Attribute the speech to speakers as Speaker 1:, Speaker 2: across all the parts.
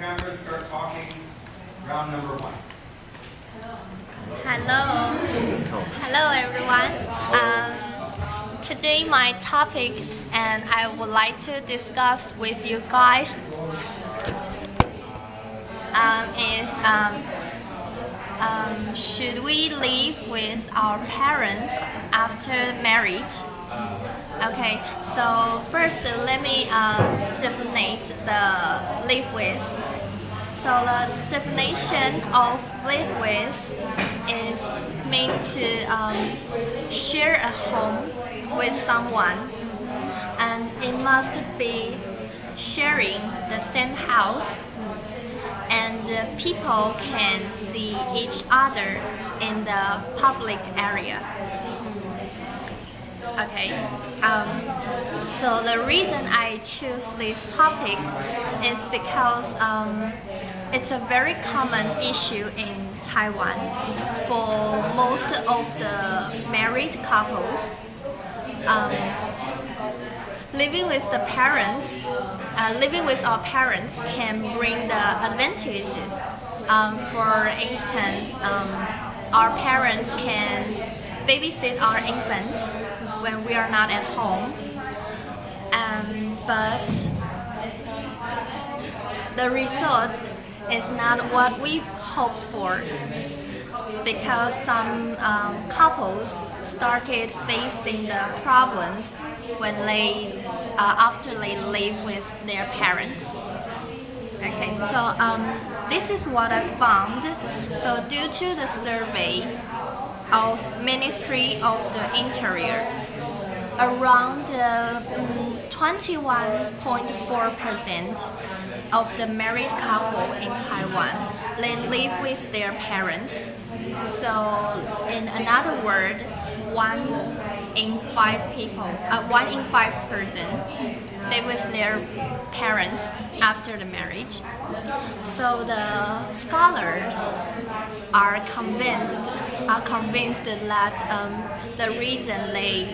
Speaker 1: cameras, start talking. Round number one.
Speaker 2: Hello. Hello everyone. Today my topic and I would like to discuss with you guys is should we live with our parents after marriage? Okay, so first let me define the live with. So the definition of live with is meant to share a home with someone, and it must be sharing the same house, and the people can see each other in the public area. Okay, so the reason I choose this topic is because it's a very common issue in Taiwan for most of the married couples. Living with the parents, living with our parents can bring the advantages. For instance, our parents can babysit our infant when we are not at home, but the result is not what we've hoped for, because some couples started facing the problems when they after they live with their parents. Okay, so this is what I found. So due to the survey of Ministry of the Interior, around 21.4% of the married couple in Taiwan, they live with their parents. So in another word, one in five person live with their parents after the marriage. So the scholars are convinced that the reason they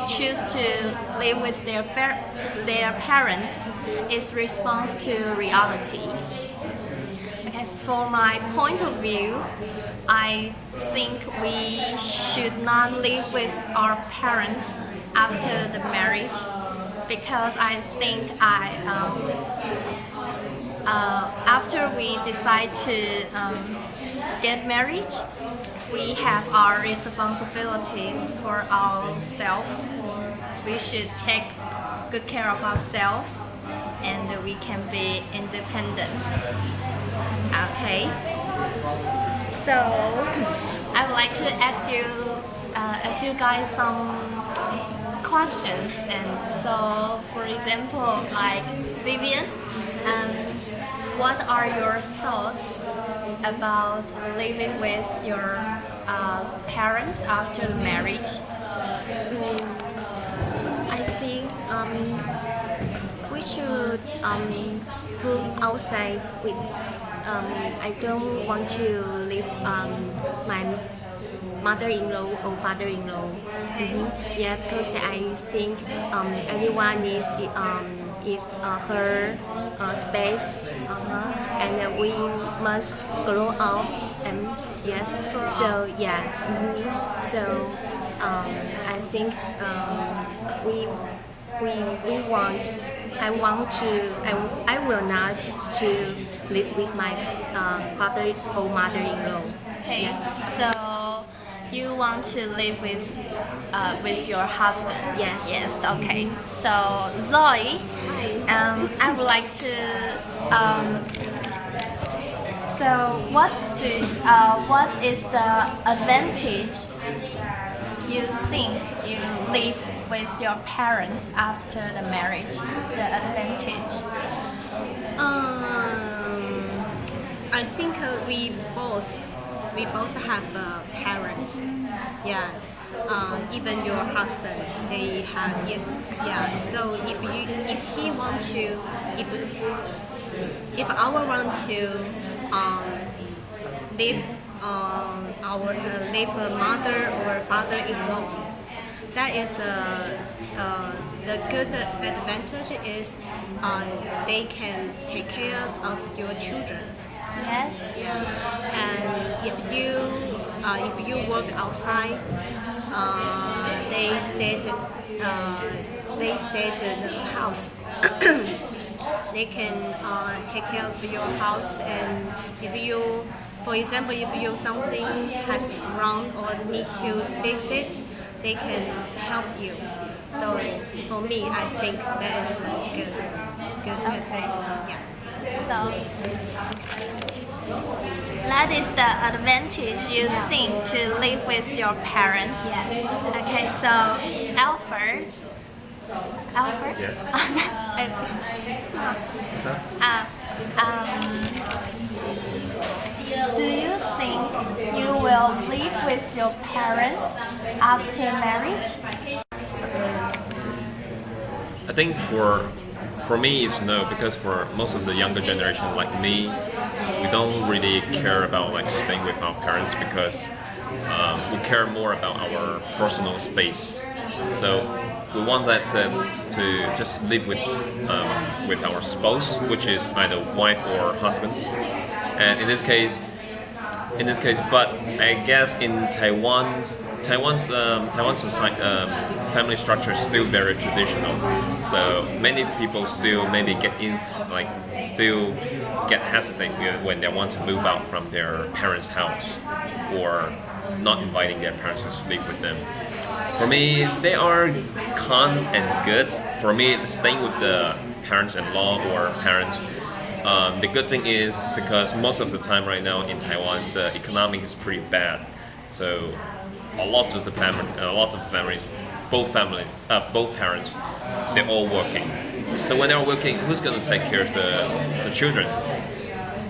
Speaker 2: choose to live with their parents is response to reality. Okay, for my point of view, I think we should not live with our parents after the marriage, because I think after we decide to get married, we have our responsibilities for ourselves. We should take good care of ourselves, and we can be independent. Okay. So I would like to ask you guys some questions. And so, for example, like Vivian, what are your thoughts about living with your parents after marriage?
Speaker 3: I think we should move outside with. I don't want to live my mother-in-law or father-in-law. Yeah, because I think everyone needs her space, and we must grow up. And yes, so yeah, so I think we want. I will not to live with my father or mother-in-law.
Speaker 2: Okay,
Speaker 3: Yes.
Speaker 2: so you want to live with your husband?
Speaker 3: Yes.
Speaker 2: Yes. Okay. So Zoe, I would like to. So what is the advantage you think you live with your parents after the marriage? The advantage.
Speaker 4: I think we both have parents. Yeah. Even your husband, they have it. Yeah. So if he want to, if I want to live live a mother or father-in-law, that is the good advantage is they can take care of your children.
Speaker 2: Yes.
Speaker 4: Yeah. And if you work outside, they stay to the house. They can take care of your house, and if you, for example, if you something has wrong or need to fix it, they can help you. So for me, I think that is good
Speaker 2: Okay.
Speaker 4: Yeah.
Speaker 2: So that is the advantage you think to live with your parents.
Speaker 3: Yes.
Speaker 2: Okay, so Alfred. Alfred?
Speaker 5: Yes.
Speaker 2: Do you think you will live with your parents after marriage?
Speaker 5: I think for me it's no, because for most of the younger generation like me, we don't really care about like staying with our parents because we care more about our personal space. So we want that to just live with our spouse, which is either wife or husband. And in this case, but I guess in Taiwan's society, family structure is still very traditional. So many people still maybe still get hesitant when they want to move out from their parents' house or not inviting their parents to live with them. For me, they are cons and goods. For me, staying with the parents-in-law or parents. The good thing is because most of the time right now in Taiwan, the economic is pretty bad. So a lot of families, both parents, they're all working. So when they're working, who's going to take care of the children?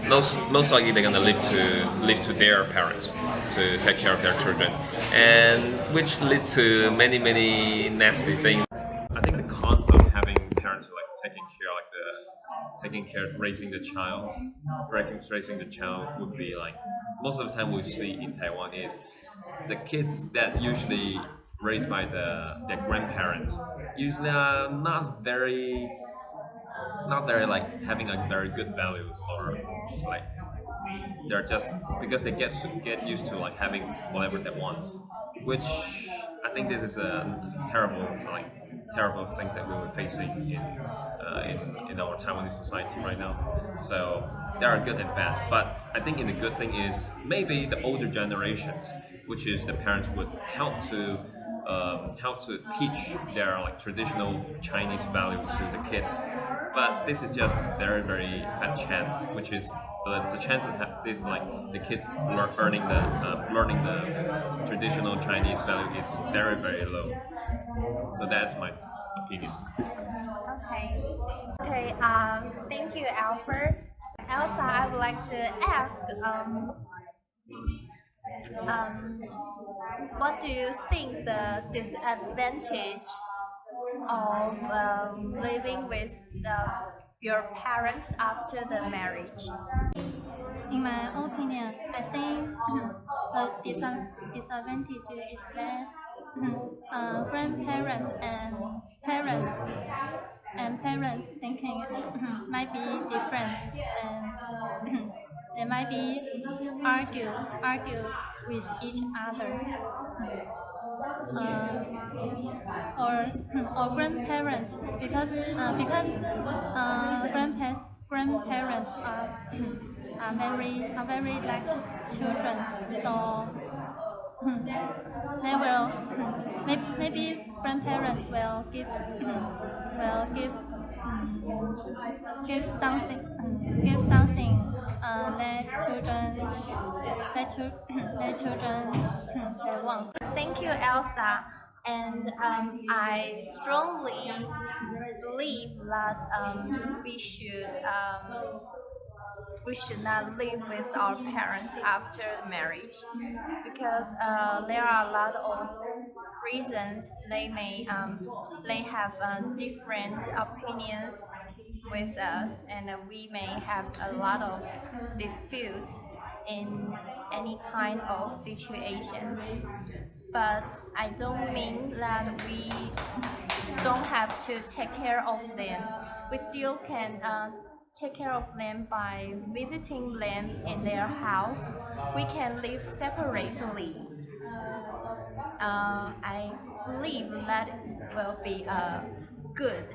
Speaker 5: Most likely they're going to live to their parents to take care of their children, and which leads to many nasty things. I think the cons of having parents like taking care raising the child, raising the child would be like most of the time we see in Taiwan is the kids that usually raised by their grandparents usually are not very like having a very good values, or like they're just because they get used to like having whatever they want, which I think this is a terrible things that we were facing in our Taiwanese society right now. So there are good and bad, but I think in the good thing is maybe the older generations, which is the parents would help to teach their like traditional Chinese values to the kids. But this is just very fat chance, which is the chance that this like the kids learning the traditional Chinese value is very low. So that's my opinion.
Speaker 2: Okay. Okay. Thank you, Alfred. Elsa, I would like to ask, um, what do you think the disadvantage of living with your parents after the marriage?
Speaker 6: In my opinion, I think the disadvantage is that grandparents and parents thinking might be different, and they might be argue with each other. Or or grandparents, because grandparents are very like children, so they will maybe grandparents will give something their children they want.
Speaker 2: Thank you, Elsa. And I strongly believe that we should not live with our parents after marriage, because there are a lot of reasons. They have different opinions with us, and we may have a lot of disputes. in any kind of situations. But I don't mean that we don't have to take care of them. We still can take care of them by visiting them in their house. We can live separately. I believe that will be good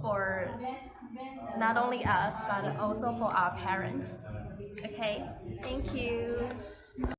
Speaker 2: for not only us but also for our parents. Okay, thank you.